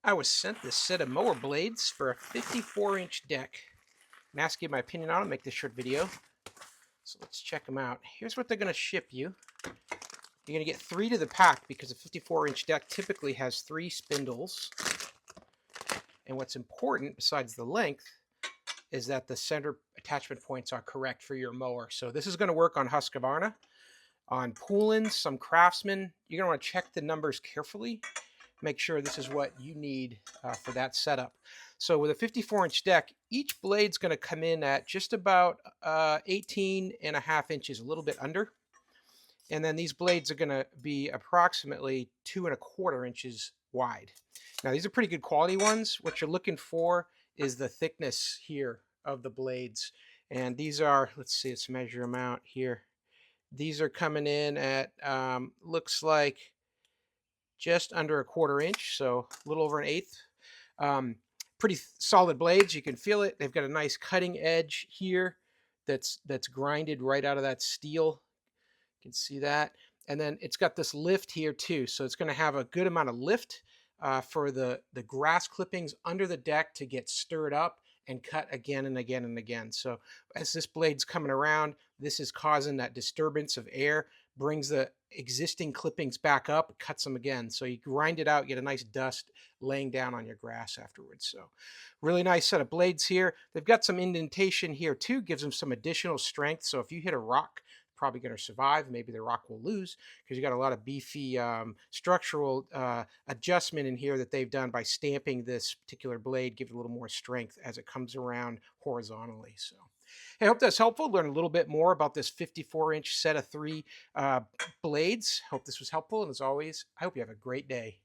I was sent this set of mower blades for a 54-inch deck. I'm asking you my opinion on them, make this short video. So let's check them out. Here's what they're going to ship you. You're going to get 3 to the pack because a 54-inch deck typically has 3 spindles. And what's important, besides the length, is that the center attachment points are correct for your mower. So this is going to work on Husqvarna, on Poolins, some Craftsman. You're going to want to check the numbers carefully. Make sure this is what you need for that setup. So with a 54-inch deck, each blade's going to come in at just about 18.5 inches, a little bit under. And then these blades are going to be approximately 2.25 inches wide. Now these are pretty good quality ones. What you're looking for is the thickness here of the blades. And these are, let's see, let's measure them out here. These are coming in at, looks like just under 1/4 inch, so a little over an eighth. Pretty solid blades. You can feel it. They've got a nice cutting edge here that's grinded right out of that steel. You can see that. And then it's got this lift here too. So it's going to have a good amount of lift for the grass clippings under the deck to get stirred up and cut again and again and again. So as this blade's coming around, this is causing that disturbance of air, brings the existing clippings back up, cuts them again. So you grind it out, get a nice dust laying down on your grass afterwards. So really nice set of blades here. They've got some indentation here too, gives them some additional strength. So if you hit a rock, probably going to survive. Maybe the rock will lose because you got a lot of beefy structural adjustment in here that they've done by stamping this particular blade, give it a little more strength as it comes around horizontally. So hey, I hope that's helpful. Learn a little bit more about this 54-inch set of 3 blades. Hope this was helpful. And as always, I hope you have a great day.